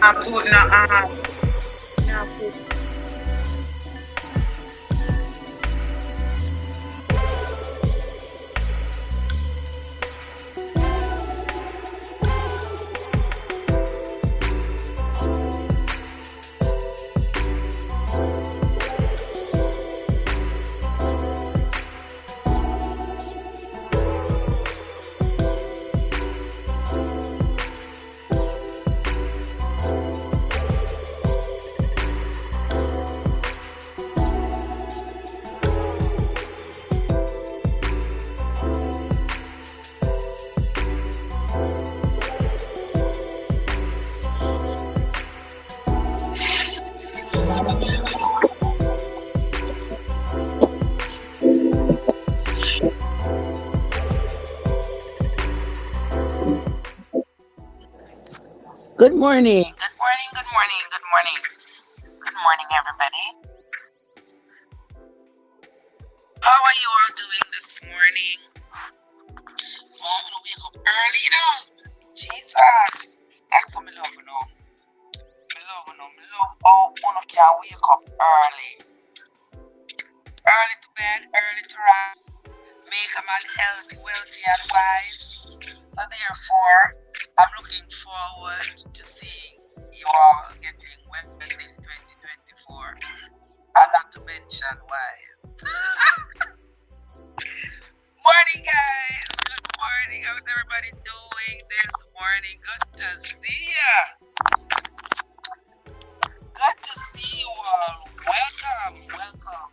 I'm putting I'm put Good morning. Good morning. Good morning. Good morning. Good morning, everybody. How are you all doing this morning? Oh, I'm gonna wake up early, you know. Jesus. That's what I love, you know. I love how one can wake up early. Early to bed, early to rise. Make a man healthy, wealthy, and wise. So therefore, I'm looking forward to seeing you all getting well this 2024. And not to mention why. Morning, guys. Good morning. How's everybody doing this morning? Good to see ya. Good to see you all. Welcome.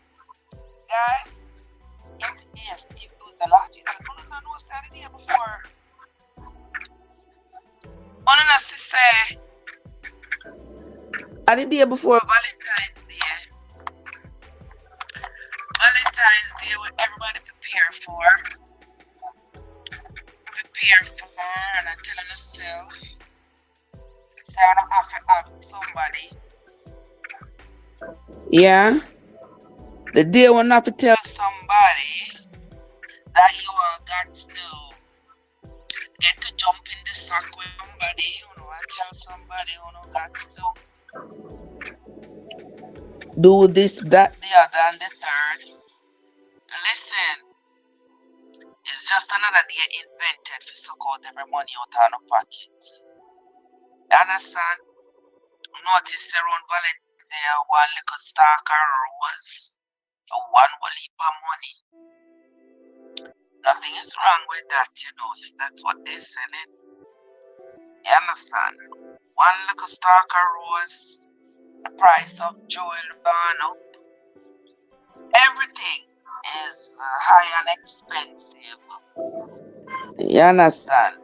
Guys, it is the Lord Jesus. I don't know what's the day before. Honestly say, the day before Valentine's Day. Valentine's Day, what everybody prepare for. And I'm telling myself, say I don't have to ask somebody. Yeah. The day when I have to tell somebody that you are got to get to jump in the sack with somebody, you know, and tell somebody, you know, got to do this, that, the other, and the third. Listen, it's just another day invented for suck out every money out of no pocket. You understand? Notice around Valentine's Day, one little stalker was one will heap of money. Nothing is wrong with that, you know, if that's what they're selling. You understand? One little stalker rose, the price of jewelry gone up. Everything is high and expensive. You understand?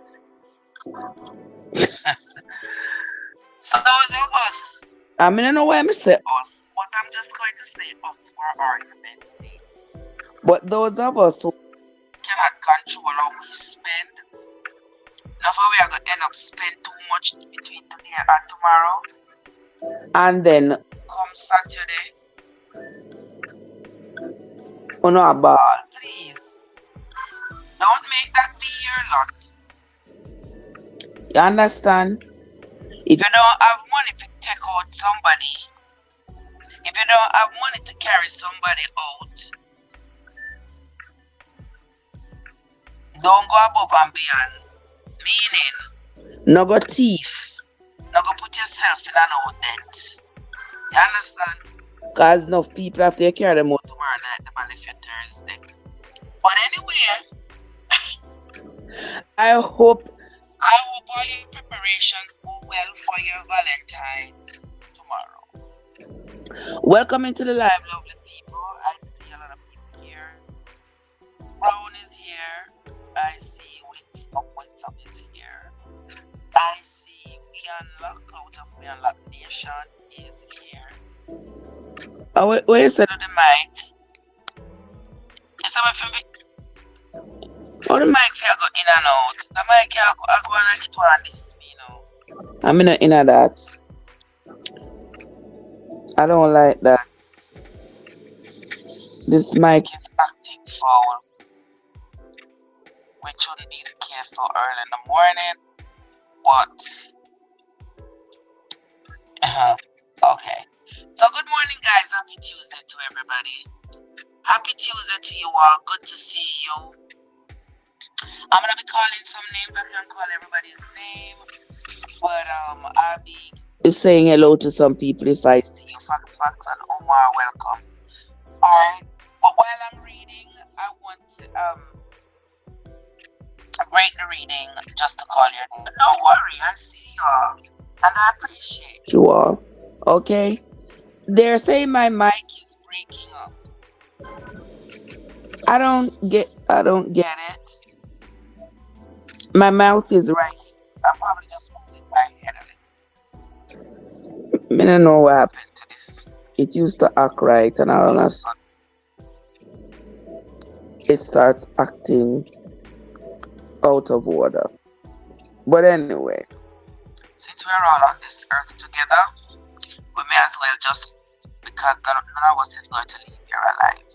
So those of us, I mean, I know why I say us, but I'm just going to say us for argument's sake. But those of us who cannot control how we spend, therefore we are going to end up spending too much between today and tomorrow. And then come Saturday, oh no, ball, please. Don't make that be your lot. You understand? If you don't have money to take out somebody, if you don't have money to carry somebody out, don't go above and beyond. Meaning, no go thief, no go put yourself in an old debt. You understand? Because enough people have to carry them out tomorrow night, them on the Thursday. But anyway, I hope all your preparations go well for your Valentine's tomorrow. Welcome into the live, lovely people. I see a lot of people here. Brown is here. I see Winsome is here. I see We Unlock out of We Unlock Nation is here. Oh, wait a second, the mic. Is that my favorite? Oh, the mic feel go in and out. The mic I go and get one of this, you know. I'm in that. I don't like that. This mic is acting foul, which shouldn't be the case so early in the morning. But Okay. So good morning, guys. Happy Tuesday to everybody. Happy Tuesday to you all. Good to see you. I'm gonna be calling some names. I can't call everybody's name, but I'll be saying hello to some people if I see you. Fax and Omar, welcome. All right. But while I'm reading, I want to break the reading just to call your name. But don't worry, I see you all, and I appreciate you all. Okay. They're saying my mic is breaking up. I don't get it. My mouth is right here. So I'm probably just moving my head a little. I don't know what happened to this. It used to act right, and all of a sudden it starts acting out of order. But anyway, since we're all on this earth together, we may as well just, because none of us is going to leave here alive.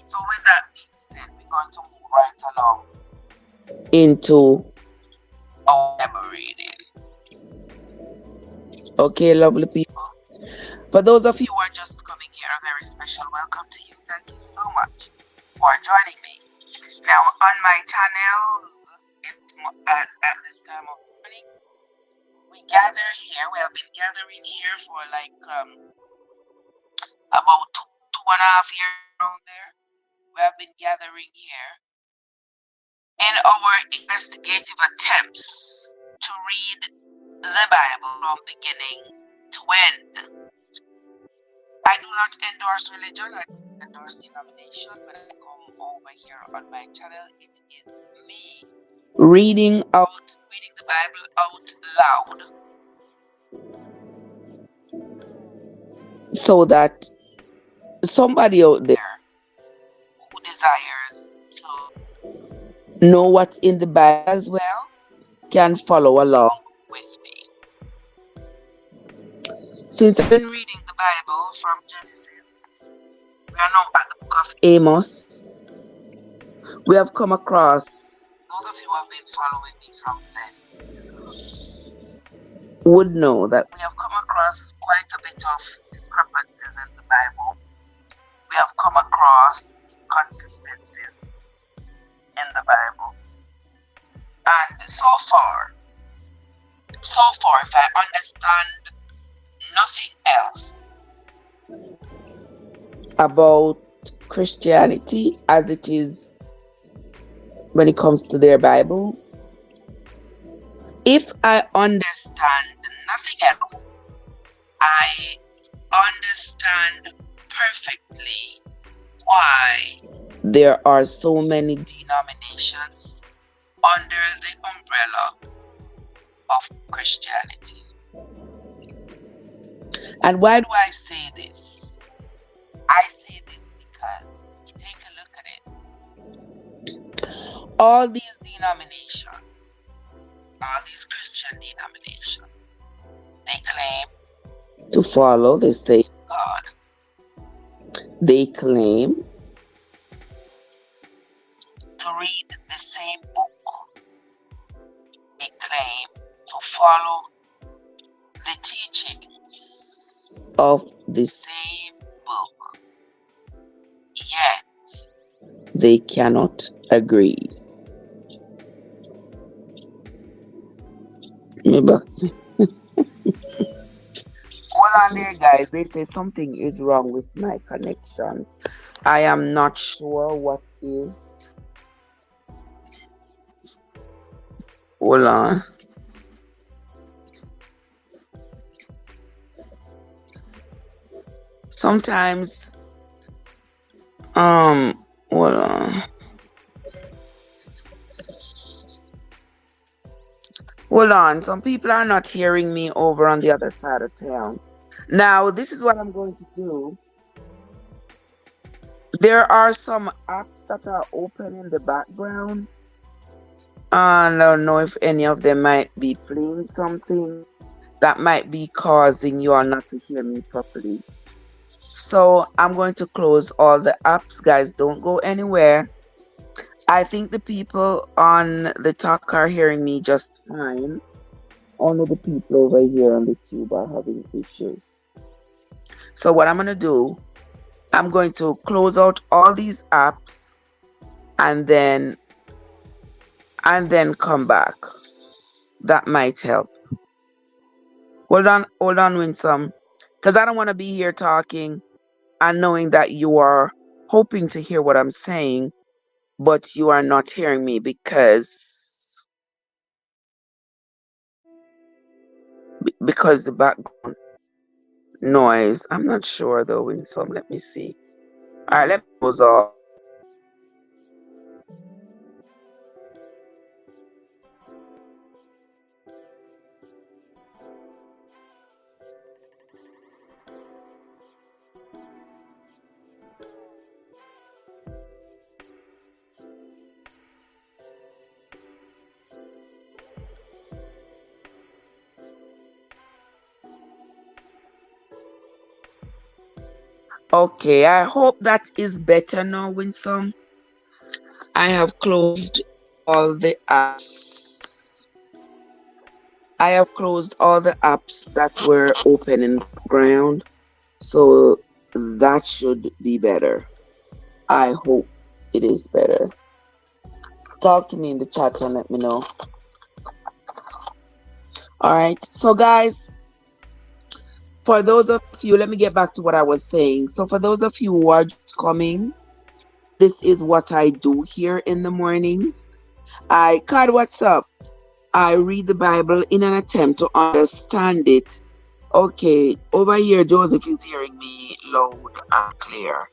So with that being said, we're going to move right along into our Bible reading. Okay, lovely people. For those of you who are just coming here, a very special welcome to you. Thank you so much for joining me. Now on my channels, at this time of morning, we gather here. We have been gathering here for like about two and a half years around there. We have been gathering here in our investigative attempts to read the Bible from beginning to end. I do not endorse religion, I don't endorse denomination. When I come over here on my channel, it is me reading the Bible out loud, so that somebody out there who desires to know what's in the Bible as well can follow along with me. Since I've been reading the Bible from Genesis, we are now at the book of Amos. We have come across, those of you who have been following me from then would know that we have come across quite a bit of discrepancies in the Bible. We have come across inconsistencies in the Bible. And so far, if I understand nothing else about Christianity as it is when it comes to their Bible, if I understand nothing else, I understand perfectly why there are so many denominations under the umbrella of Christianity. And why do I say this? I say this because, take a look at it. All these denominations, all these Christian denominations, they claim to follow the same God. They claim to read the same book. They claim to follow the teachings of the same book. Yet they cannot agree. Hold on there, guys. They say something is wrong with my connection. I am not sure what is. Hold on. Sometimes, hold on. Hold on. Some people are not hearing me over on the other side of town. Now, this is what I'm going to do. There are some apps that are open in the background. I don't know if any of them might be playing something that might be causing you all not to hear me properly. So I'm going to close all the apps, guys. Don't go anywhere. I think the people on the talk are hearing me just fine. only the people over here on the tube are having issues. So what I'm going to do, I'm going to close out all these apps and then come back. That might help. Hold on, Winsome, because I don't want to be here talking and knowing that you are hoping to hear what I'm saying, but you are not hearing me because the background noise. I'm not sure though, Winsome. Let me see. All right, let me close off. Okay, I hope that is better now, Winsome. I have closed all the apps. I have closed all the apps that were open in the background, so that should be better. I hope it is better. Talk to me in the chat and let me know. All right, so guys, for those of you, let me get back to what I was saying. So for those of you who are just coming, this is what I do here in the mornings. Card, what's up? I read the Bible in an attempt to understand it. Okay, over here, Joseph is hearing me loud and clear.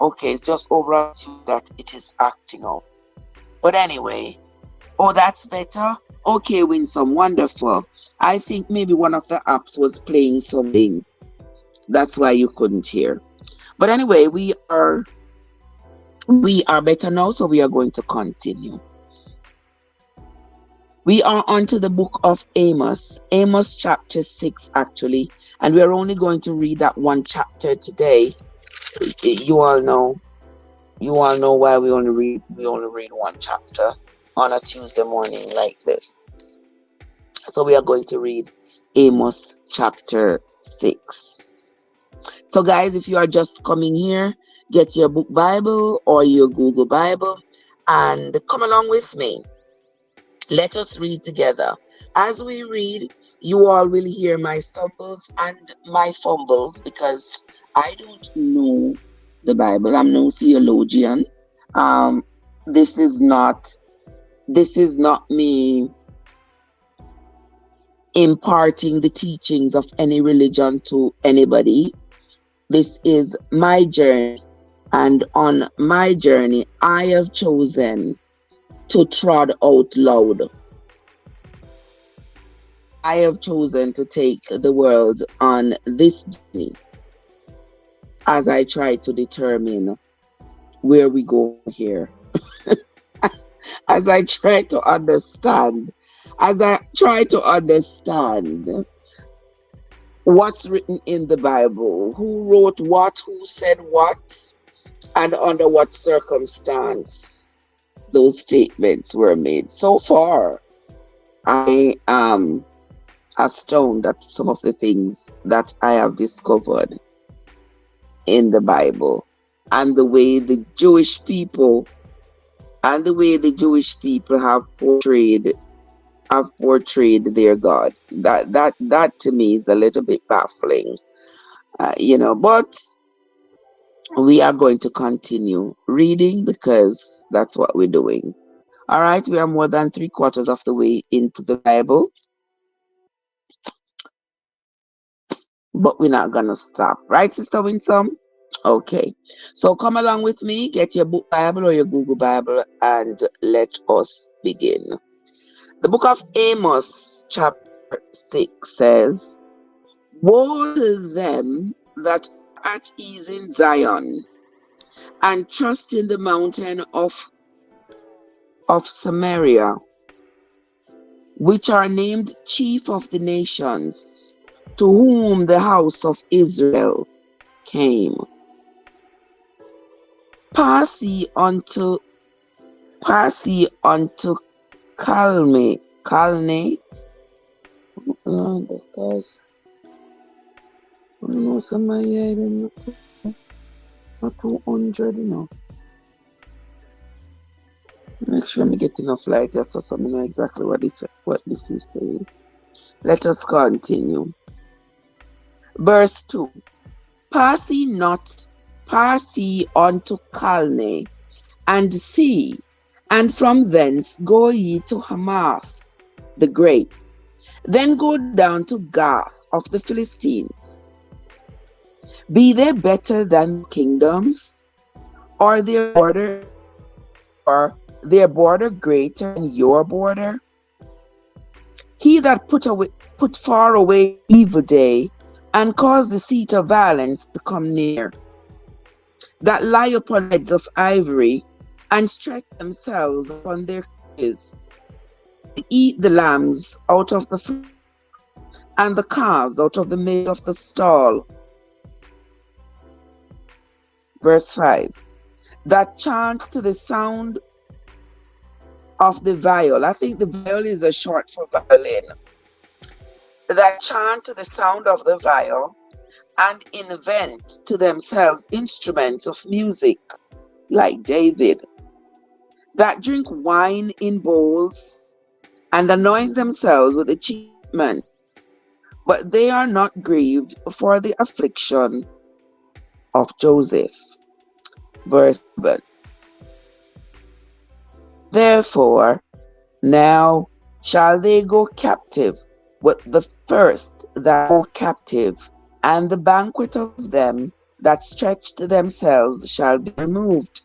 Okay, it's just over on you that it is acting out. But anyway, oh, that's better? Okay, Winsome, wonderful. I think maybe one of the apps was playing something. That's why you couldn't hear. But anyway, we are better now, so we are going to continue. We are on to the book of Amos, Amos chapter 6 actually, and we are only going to read that one chapter today. You all know why we only read one chapter on a Tuesday morning like this. So we are going to read Amos chapter 6. So guys, if you are just coming here, get your book Bible or your Google Bible and come along with me. Let us read together. As we read, you all will hear my stumbles and my fumbles because I don't know the Bible. I'm no theologian. This is not me imparting the teachings of any religion to anybody. This is my journey, and on my journey, I have chosen to trod out loud. I have chosen to take the world on this journey as I try to determine where we go here. as I try to understand what's written in the Bible, who wrote what, who said what, and under what circumstance those statements were made. So far, I am astounded at some of the things that I have discovered in the Bible and the way the Jewish people have portrayed their God. That to me is a little bit baffling, but we are going to continue reading because that's what we're doing. All right, we are more than 3/4 of the way into the Bible, but we're not gonna stop, right, Sister Winsome? Okay, so come along with me, get your book Bible or your Google Bible, and let us begin. The book of Amos, chapter 6 says, "Woe to them that are at ease in Zion, and trust in the mountain of Samaria, which are named chief of the nations, to whom the house of Israel came. Pass ye unto Calne. Because I know some of my not 200, you know. Make sure I get enough light just so I know exactly what this is saying. Let us continue. Verse 2. Pass ye unto Calne, and see, and from thence go ye to Hamath the great. Then go down to Gath of the Philistines. Be they better than kingdoms, or their border greater than your border? He that put far away evil day, and cause the seat of violence to come near, that lie upon beds of ivory, and stretch themselves upon their couches, to eat the lambs out of the flock, and the calves out of the midst of the stall. Verse 5. That chant to the sound of the viol. I think the viol is a short for violin. That chant to the sound of the viol, and invent to themselves instruments of music, like David. That drink wine in bowls, and anoint themselves with achievements, but they are not grieved for the affliction of Joseph. Verse 7. Therefore, now shall they go captive with the first that go captive, and the banquet of them that stretched themselves shall be removed.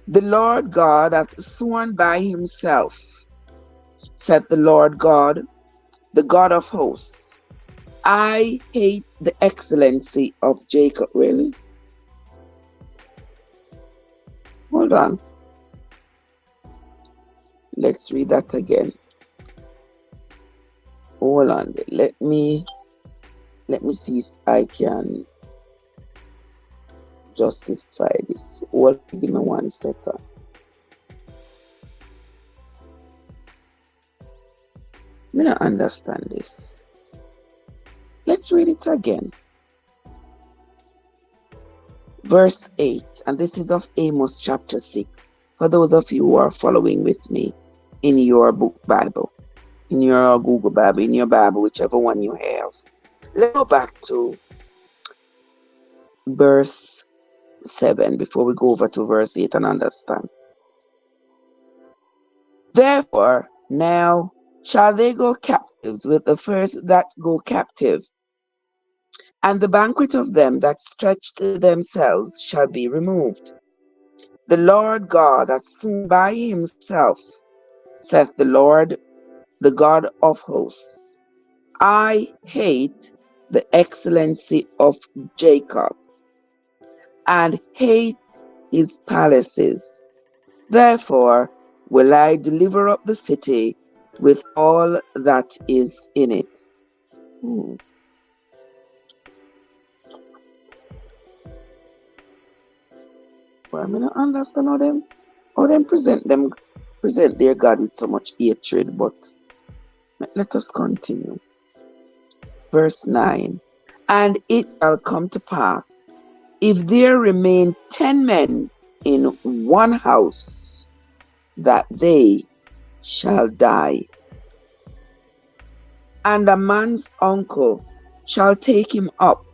The Lord God hath sworn by himself, saith the Lord God, the God of hosts, I hate the excellency of Jacob. Really? Hold on. Let's read that again. Hold on. Let me see if I can justify this. Hold on, give me 1 second. I don't understand this. Let's read it again. Verse 8, and this is of Amos chapter 6. For those of you who are following with me in your book Bible, in your Google Bible, in your Bible, whichever one you have. Let's go back to verse 7 before we go over to verse 8 and understand. Therefore, now shall they go captives with the first that go captive, and the banquet of them that stretched themselves shall be removed. The Lord God hath sworn by himself, saith the Lord, the God of hosts, I hate the excellency of Jacob, and hate his palaces. Therefore will I deliver up the city with all that is in it. Well, I don't understand how them present their God with so much hatred, but let us continue. Verse 9. And it shall come to pass, if there remain 10 men in one house, that they shall die. And a man's uncle shall take him up,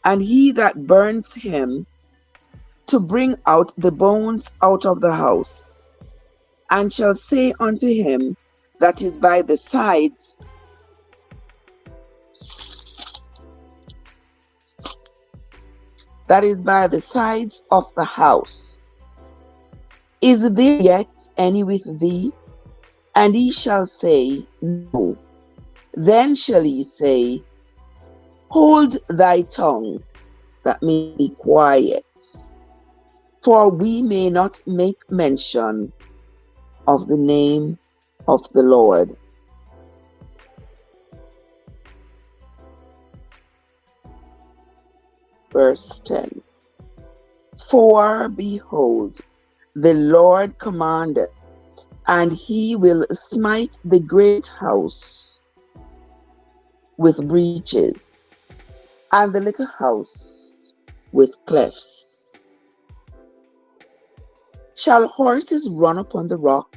and he that burns him, to bring out the bones out of the house, and shall say unto him that is by the sides, of the house, is there yet any with thee? And he shall say, No. Then shall he say, Hold thy tongue, that may be quiet, for we may not make mention of the name of the Lord. Verse 10. For behold, the Lord commanded, and he will smite the great house with breaches, and the little house with clefts. Shall horses run upon the rock?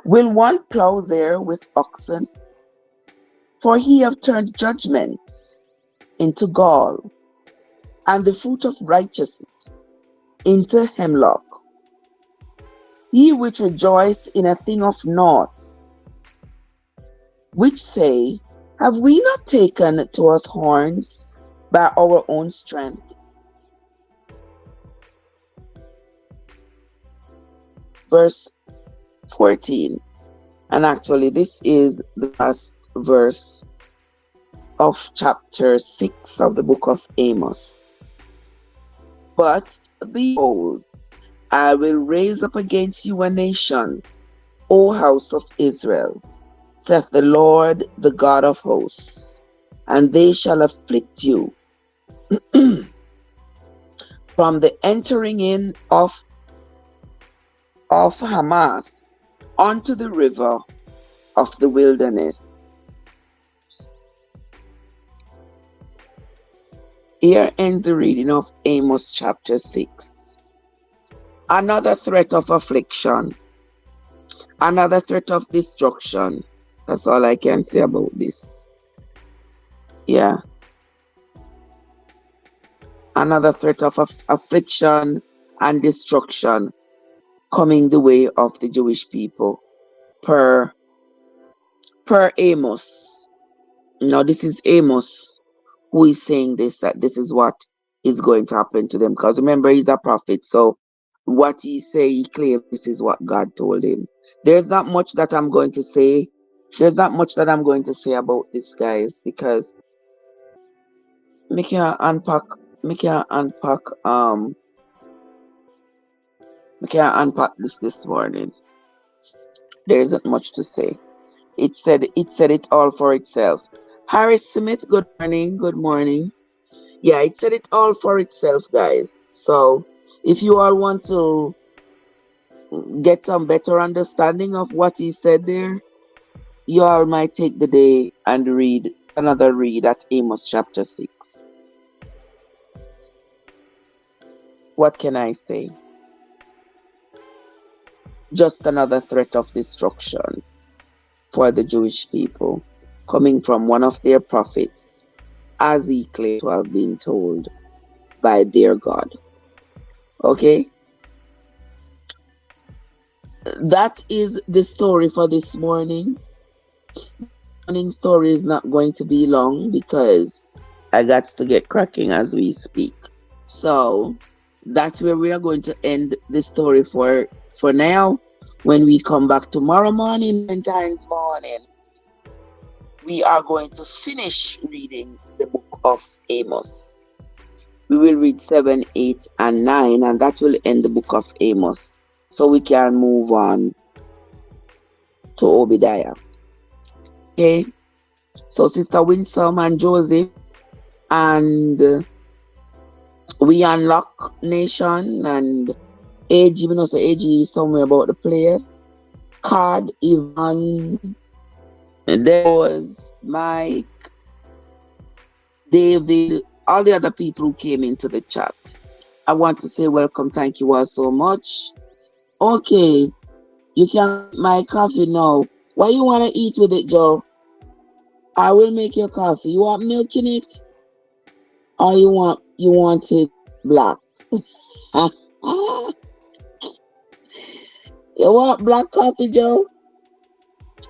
Will one plow there with oxen? For he have turned judgment into gall, and the fruit of righteousness into hemlock. Ye which rejoice in a thing of naught, which say, have we not taken to us horns by our own strength? Verse 14. And actually, this is the last verse of chapter 6 of the book of Amos. But behold, I will raise up against you a nation, O house of Israel, saith the Lord, the God of hosts, and they shall afflict you from the entering in of Hamath unto the river of the wilderness. Here ends the reading of Amos chapter 6. Another threat of affliction, another threat of destruction. That's all I can say about this. Yeah. Another threat of affliction and destruction coming the way of the Jewish people per Amos. Now this is Amos who is saying this, that this is what is going to happen to them. Because remember, he's a prophet, so what he say, he claims this is what God told him. There's not much that I'm going to say. There's not much that I'm going to say about this, guys, because me can't unpack this morning. There isn't much to say. It said it all for itself. Harris Smith, good morning. Yeah, it said it all for itself, guys. So if you all want to get some better understanding of what he said there, you all might take the day and read another read at Amos chapter 6. What can I say? Just another threat of destruction for the Jewish people coming from one of their prophets, as he claimed to have been told by their God. Okay? That is the story for this morning. Morning story is not going to be long because I got to get cracking as we speak. So that's where we are going to end the story for now. When we come back tomorrow morning, Valentine's morning, we are going to finish reading the book of Amos. We will read 7, 8, and 9, and that will end the book of Amos. So we can move on to Obadiah. Okay? So Sister Winsome and Joseph, and we unlock Nation and AG. We know say AG is somewhere about the players. Card, Ivan, and there was Mike, David, all the other people who came into the chat. I want to say welcome. Thank you all so much. Okay, you can my coffee now. What you want to eat with it, Joe? I will make your coffee. You want milk in it? Or you want it black? You want black coffee, Joe?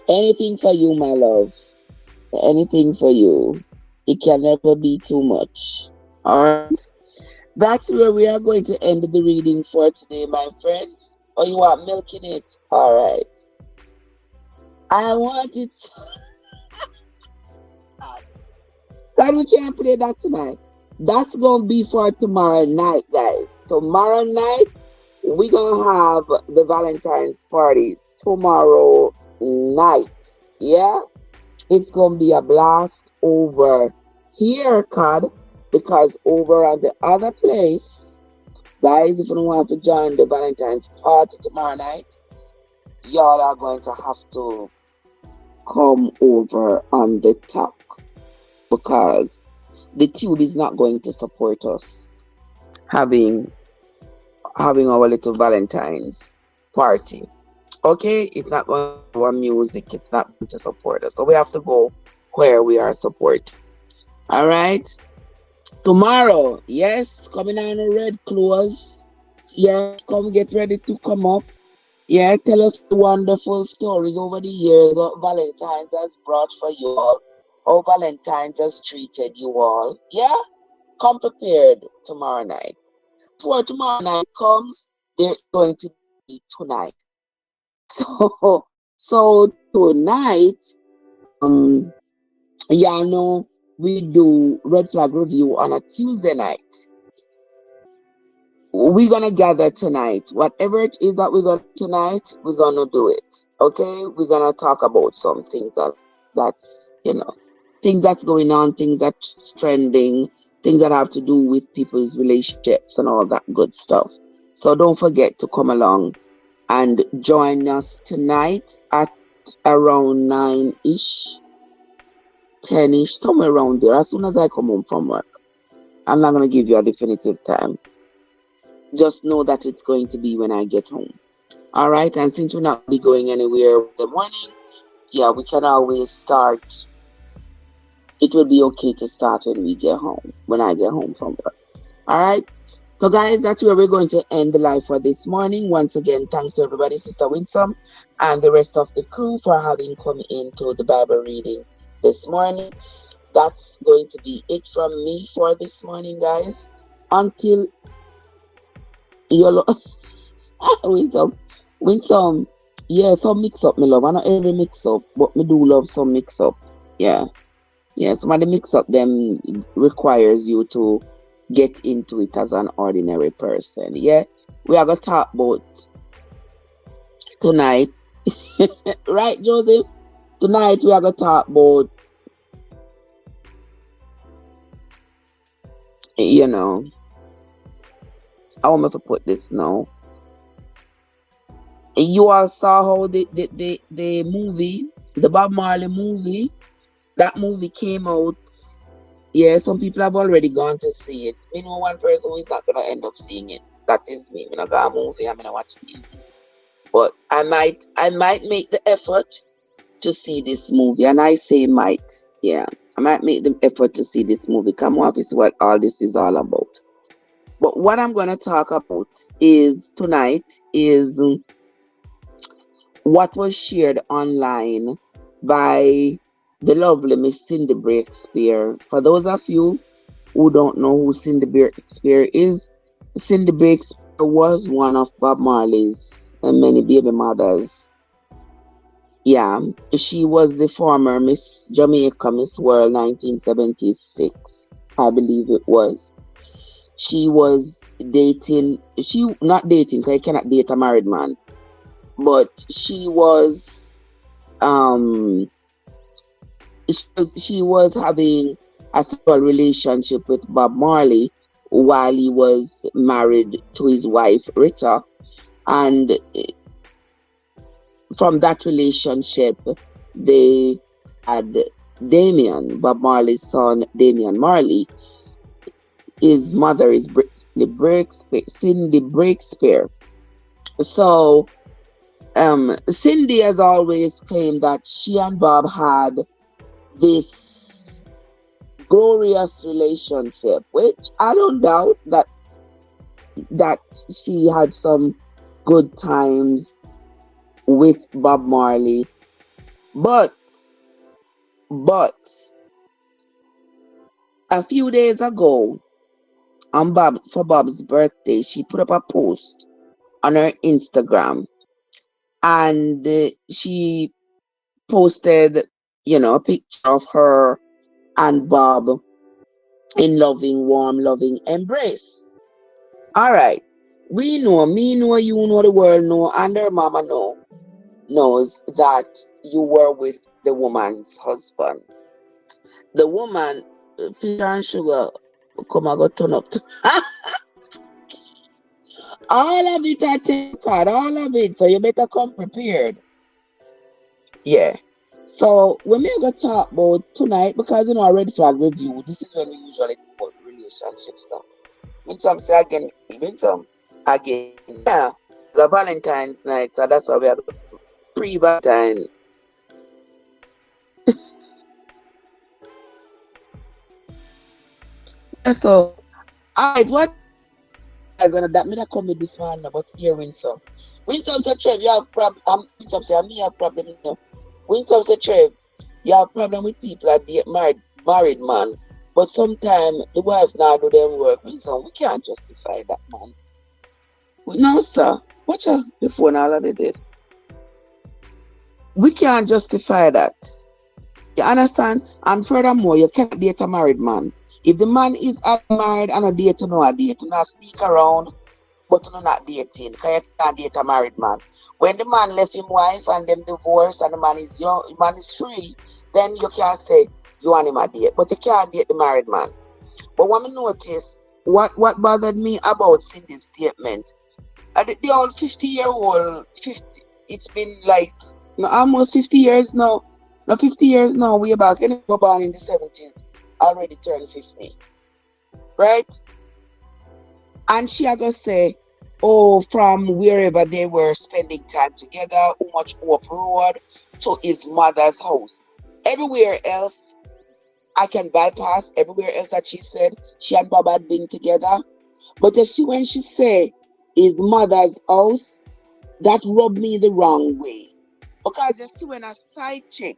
Anything for you, my love. Anything for you. It can never be too much. Alright? That's where we are going to end the reading for today, my friends. Or you want milk in it? Alright. I want it. God, we can't play that tonight. That's going to be for tomorrow night, guys. Tomorrow night, we're going to have the Valentine's party tomorrow night. Yeah? It's going to be a blast over here, God, because over at the other place, guys, if you don't want to join the Valentine's party tomorrow night, y'all are going to have to come over on the talk, because the tube is not going to support us having our little Valentine's party. Okay, it's not going to have our music, it's not going to support us. So we have to go where we are supported. All right. Tomorrow, yes, coming on in red clothes. Yes, come get ready to come up. Yeah, tell us the wonderful stories over the years what Valentine's has brought for you all. How Valentine's has treated you all. Yeah, come prepared tomorrow night. Before tomorrow night comes, there's going to be tonight. So tonight, um, y'all know we do red flag review on a Tuesday night. We're gonna gather tonight. Whatever it is that we're gonna do tonight, we're gonna do it. Okay? We're gonna talk about some things that's things that's going on, things that's trending, things that have to do with people's relationships and all that good stuff. So don't forget to come along and join us tonight at around 9-ish, 10-ish, somewhere around there. As soon as I come home from work. I'm not gonna give you a definitive time. Just know that it's going to be when I get home. All right, and since we're not be going anywhere in the morning, yeah, we can always start. It will be okay to start when we get home, when I get home from work. All right. So, guys, that's where we're going to end the live for this morning. Once again, thanks to everybody, Sister Winsome, and the rest of the crew for having come into the Bible reading this morning. That's going to be it from me for this morning, guys. Until Winsome. Yeah, some mix up, me love. I not every mix up, but me do love some mix up. Yeah. Some of the mix up them requires you to get into it as an ordinary person. Yeah. We are gonna talk about tonight. Right, Joseph? Tonight we are gonna talk about how am I to put this now? You all saw how the movie, the Bob Marley movie, that movie came out. Yeah, some people have already gone to see it. Me know one person who is not gonna end up seeing it. That is me. I'm not gonna movie, I'm gonna watch TV. But I might make the effort to see this movie. And I say might. Yeah. I might make the effort to see this movie. Come on, is what all this is all about. But what I'm gonna talk about tonight is what was shared online by the lovely Miss Cindy Breakspear. For those of you who don't know who Cindy Breakspear is, Cindy Breakspear was one of Bob Marley's many baby mothers. Yeah, she was the former Miss Jamaica Miss World 1976, I believe it was. She was dating, not dating, because you cannot date a married man, but she was having a sexual relationship with Bob Marley while he was married to his wife Rita, and from that relationship they had Damian, Bob Marley's son, Damian Marley. His mother is Cindy Breakspear. So Cindy has always claimed that she and Bob had this glorious relationship, which I don't doubt that she had some good times with Bob Marley. But a few days ago, for Bob's birthday, she put up a post on her Instagram, and she posted, a picture of her and Bob in warm, loving embrace. All right. We know, me know, you know, the world know, and her mama knows that you were with the woman's husband. The woman, fish and sugar, come and go turn up to all of it, I take part, all of it. So you better come prepared. Yeah. So when we go talk about tonight, because a red flag review, this is when we usually talk about relationship stuff. When some say again, even some again, yeah, the Valentine's night, so that's how we are pre-Valentine. So, alright, what that me that come with this man about here Winsome. Winsome say Trev, you have problem. Winsome say me have problem. You know. Winsome say Trev, you have problem with people that date married man. But sometimes the wife now do them work. Winsome, we can't justify that man. No, sir. Watch out the phone all of the did. We can't justify that. You understand? And furthermore, you can't date a married man. If the man is married and a date, no a date, not sneak around, but you're not dating, because you can't date a married man. When the man left his wife and them divorced and the man is young, the man is free, then you can say you want him a date, but you can't date the married man. But when I notice, what bothered me about Cindy's statement, the old 50-year-old, it's been like almost 50 years now. Now 50 years now, way back, and we were born in the 70s, already turned 50. Right? And she had to say, oh, from wherever they were spending time together, how much up road to his mother's house. Everywhere else, I can bypass everywhere else that she said she and Bob had been together. But you see, when she said his mother's house, that rubbed me the wrong way. Because you see, when a side chick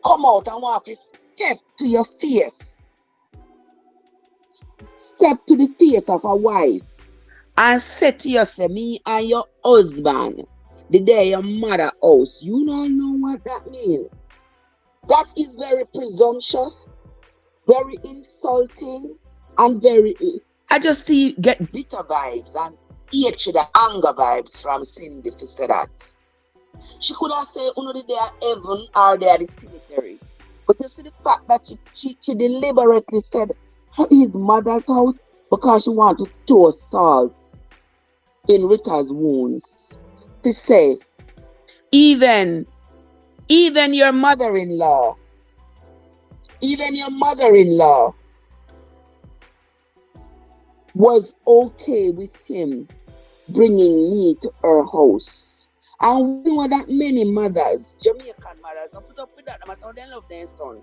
come out and walk a step to your face, step to the face of a wife, and say to yourself, me and your husband, the day your mother house, you don't know what that means. That is very presumptuous, very insulting, and very, I just see get bitter vibes and hatred and anger vibes from Cindy to say that. She could have said, the day of heaven or they are the cemetery. But you see the fact that she deliberately said his mother's house because she wanted to throw salt in Rita's wounds. To say, even your mother-in-law was okay with him bringing me to her house. And we know that many mothers, Jamaican mothers, don't put up with that, no matter how they love their son.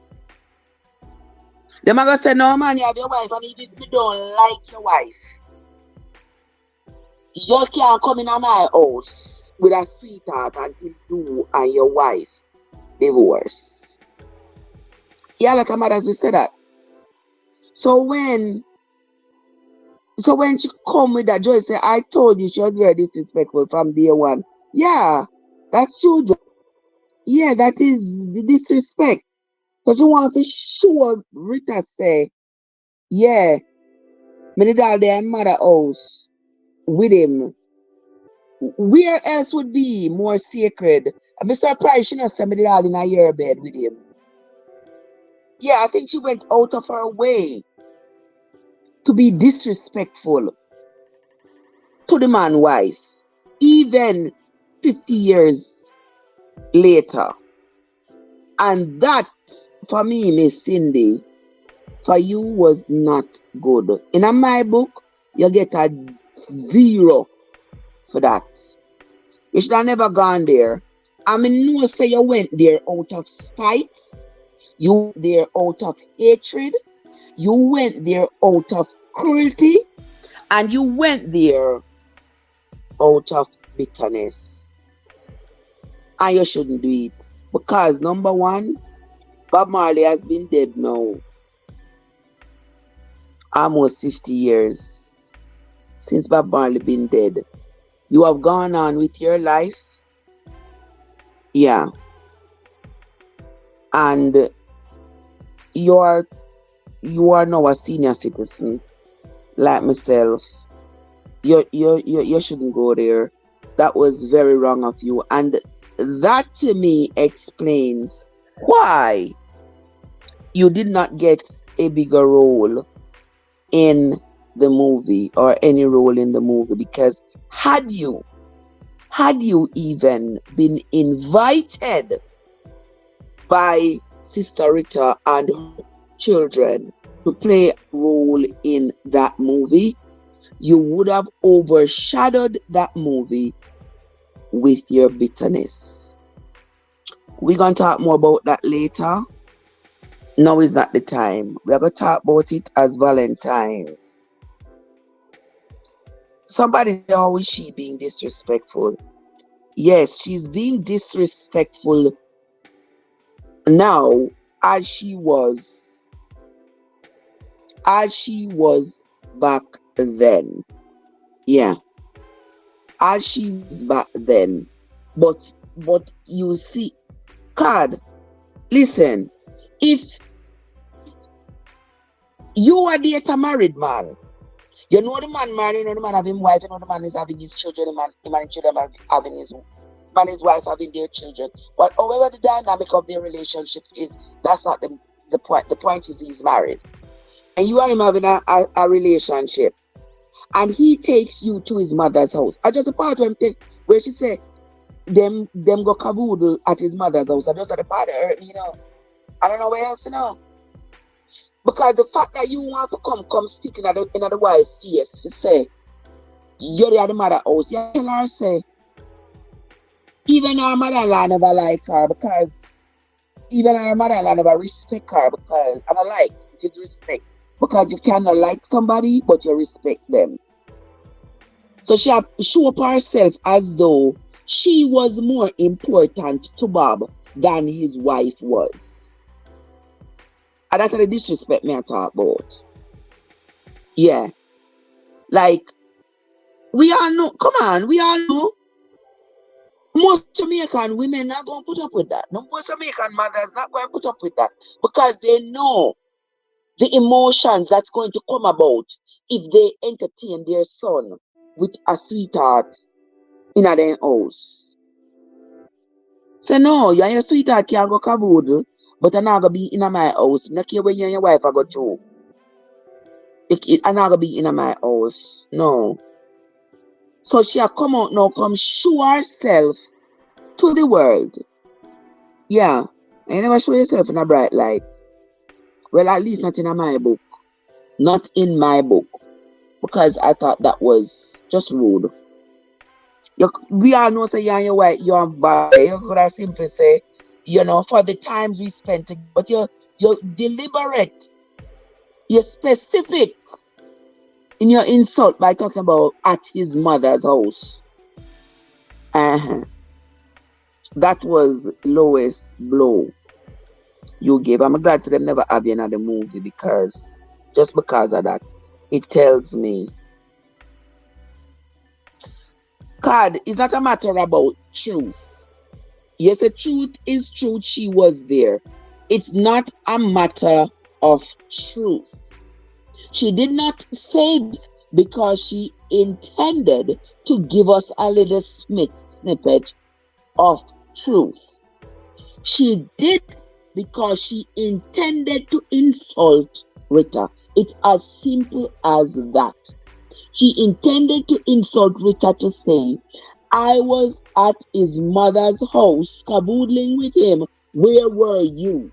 The mother said, no man, you have your wife, and if you don't like your wife, you can't come in my house with a sweetheart until you and your wife divorce. Yeah, like a mothers will say that. So when she come with that, Joy said, I told you she was very disrespectful from day one. Yeah, that's true. Yeah, that is the disrespect. Because you want to show Rita say, yeah, me did all their mother house with him. Where else would be more sacred? I'm surprised she not said me did all in a year bed with him. Yeah, I think she went out of her way to be disrespectful to the man's wife, even 50 years later. And that, for me, Miss Cindy, for you was not good. In my book, you get a 0 for that. You should have never gone there. I mean, no say you went there out of spite. You went there out of hatred. You went there out of cruelty. And you went there out of bitterness. And you shouldn't do it. Because number one, Bob Marley has been dead now almost 50 years since Bob Marley been dead. You have gone on with your life. Yeah. And you are now a senior citizen like myself. You shouldn't go there. That was very wrong of you. And that to me explains why you did not get a bigger role in the movie or any role in the movie, because had you even been invited by Sister Rita and her children to play a role in that movie, you would have overshadowed that movie with your bitterness. We're going to talk more about that later. Now is not the time. We're going to talk about it as Valentine's. Somebody say, how is she being disrespectful? Yes, she's being disrespectful now as she was back then. Yeah, as she was back then. But you see, God, listen, if you are dating a married man, you know the man married, you know the man having wife, you know the man is having his children, the man children having his man, his wife having their children. But however the dynamic of their relationship is, that's not the point. The point is he's married. And you and him having a relationship. And he takes you to his mother's house. I just a part where she said them go cavoodle at his mother's house. I just at the part of her, I don't know where else, Because the fact that you want to come speaking at the wife's face to say, you're at the mother's house, you tell her, say, even our mother-in-law never like her because, even our mother-in-law never respect her because, and I like, it is respect. Because you cannot like somebody, but you respect them. So she show up herself as though she was more important to Bob than his wife was. And that's the disrespect me I talk about. Yeah. Like, we all know, come on, we all know. Most Jamaican women not going to put up with that. No, most Jamaican mothers not going to put up with that. Because they know the emotions that's going to come about if they entertain their son with a sweetheart in their house. Say, no, you and your sweetheart can go cavoodle, but I'm not going to be in my house. I don't care when you and your wife are going to. I'm not going to be in my house. No. So she come out now, come show herself to the world. Yeah. And you never show yourself in a bright light. Well, at least not in my book. Not in my book. Because I thought that was just rude. We all know, say, you and your wife, you're bad. You could have simply say, for the times we spent together. But you're deliberate. You're specific in your insult by talking about at his mother's house. That was lowest blow you gave. I'm glad to them never have you in another movie because of that, it tells me, God, it's not a matter about truth. Yes, the truth is truth. She was there. It's not a matter of truth. She did not say it because she intended to give us a little snippet of truth. She did because she intended to insult Rita. It's as simple as that. She intended to insult Rita to say, I was at his mother's house cavoodling with him. Where were you?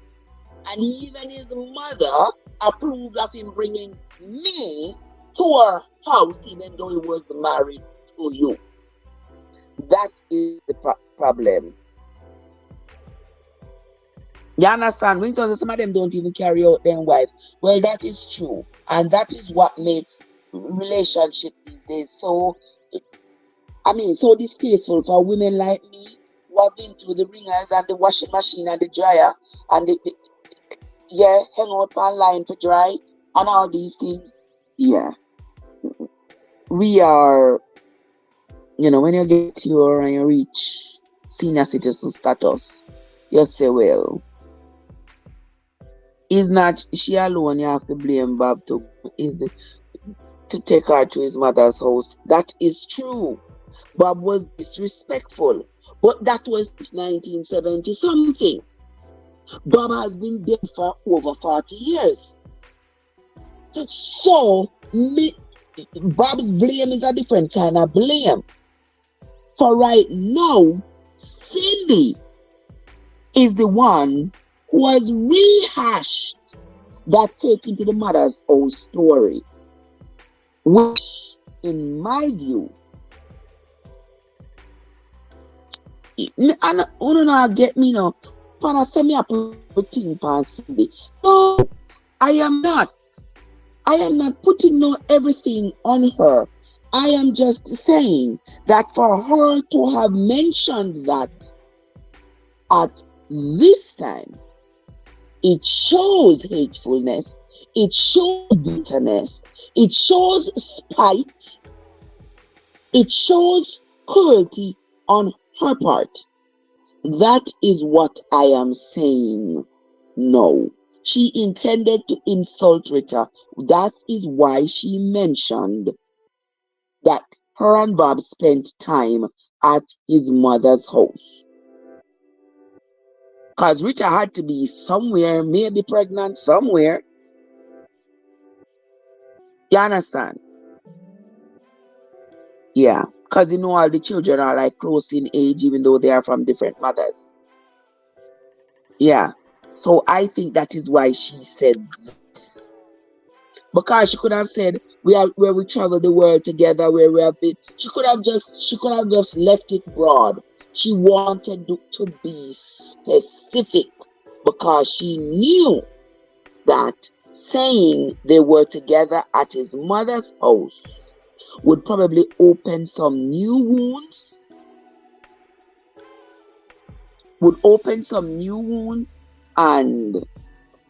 And even his mother approved of him bringing me to her house even though he was married to you. That is the problem. You understand? When some of them don't even carry out their wife. Well, that is true. And that is what makes relationship these days so distasteful for women like me who have been through the ringers and the washing machine and the dryer and hang out online to dry and all these things. Yeah. We are, when you get and you reach senior citizen status, you say, well, is not she alone you have to blame Bob to take her to his mother's house. That is true. Bob was disrespectful. But that was 1970 something. Bob has been dead for over 40 years. So Bob's blame is a different kind of blame. For right now, Cindy is the one was rehashed that taken to the mother's own story, which, in my view, and you not get me now. Pana say me a put thing past Cindy. No, I am not. I am not putting no everything on her. I am just saying that for her to have mentioned that at this time, it shows hatefulness, it shows bitterness, it shows spite, it shows cruelty on her part. That is what I am saying. No. She intended to insult Rita. That is why she mentioned that her and Bob spent time at his mother's house. Because Rita had to be somewhere, maybe pregnant somewhere. You understand? Yeah. Because you know all the children are like close in age, even though they are from different mothers. Yeah. So I think that is why she said this. Because she could have said where we travel the world together, where we have been. She could have just left it broad. She wanted to be specific because she knew that saying they were together at his mother's house would probably open some new wounds. And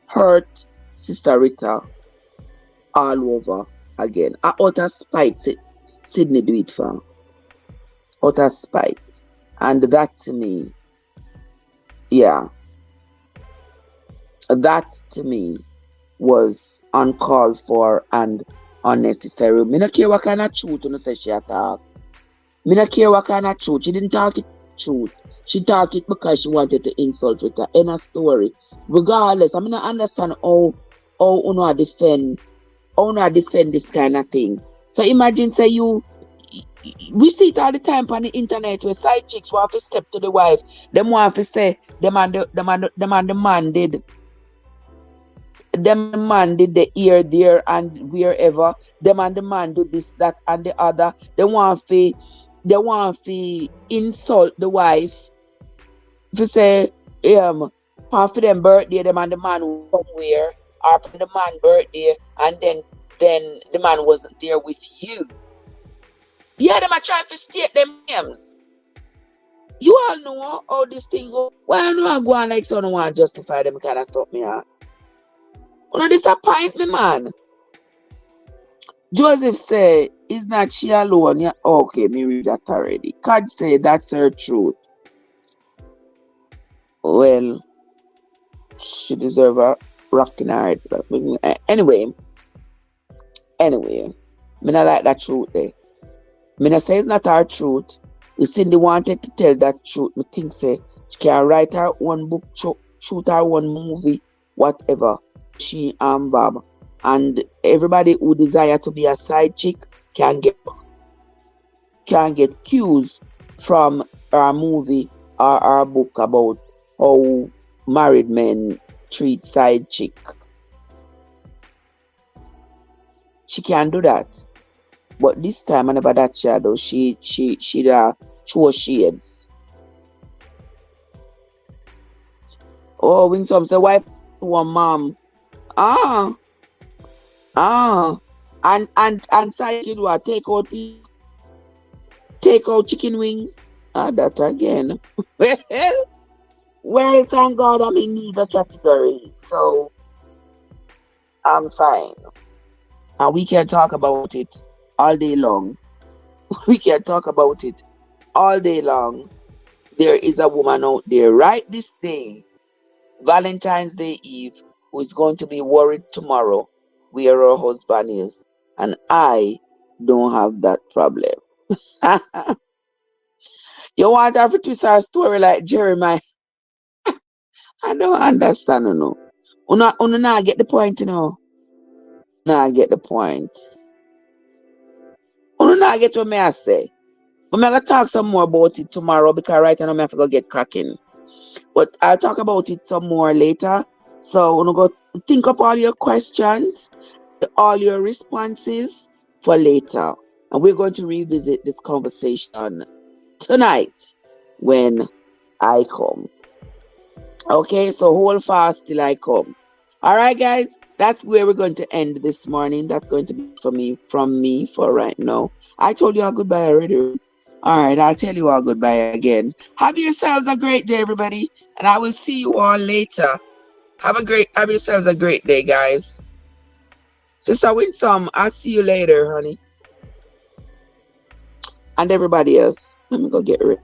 hurt Sister Rita all over again. Out of spite, Sydney do it for. Out of spite. And that to me, yeah, that to me was uncalled for and unnecessary. Me not care what kind of truth you say she talk. Me not care what kind of truth. She didn't talk it truth. She talked it because she wanted to insult Rita. In a story. Regardless, I mean, I understand how you defend this kind of thing. So imagine say we see it all the time on the internet where side chicks want to step to the wife. Them want to say them and the man did the here, there, and wherever. Them and the man do this, that, and the other. They want to insult the wife. To say, for them birthday, them and the man was somewhere, or for the man birthday, and then the man wasn't there with you. Yeah, them are trying to state them names. You all know how this thing go. Why you not go on like so? No want to justify them kind of stuff, me. You don't disappoint me, man. Joseph say, is not she alone? Yeah, okay, me read that already. God say that's her truth. Well, she deserve a rocking heart. Anyway, me not like that truth there. Me not say it's not her truth. If Cindy wanted to tell that truth, me think say she can write her own book, shoot her own movie, whatever. She and Bob. And everybody who desire to be a side chick can get cues from our movie or our book about how married men treat side chick. She can do that. But this time, whenever that shadow, she show shades. Oh, when some say wife to a mom. And side kid will take out chicken wings. That again. Well, thank God I'm in neither category, so I'm fine. And we can talk about it all day long. We can talk about it all day long. There is a woman out there right this day, Valentine's Day Eve, who is going to be worried tomorrow where her husband is. And I don't have that problem. You want her to twist her story like Jeremiah? I don't understand, you know. You not get the point, you know. Not get the point. You not get what me I say. But I'm going to talk some more about it tomorrow because right now I have to go get cracking. But I'll talk about it some more later. So I'm gonna go think up all your questions, all your responses for later. And we're going to revisit this conversation tonight when I come. Okay, so hold fast till I come. All right, guys, that's where we're going to end this morning. That's going to be for me from me for right now. I told you all goodbye already. All right, I'll tell you all goodbye again. Have yourselves a great day, everybody, and I will see you all later. Have yourselves a great day, guys. Sister Winsome, I'll see you later, honey. And everybody else. Let me go get ready.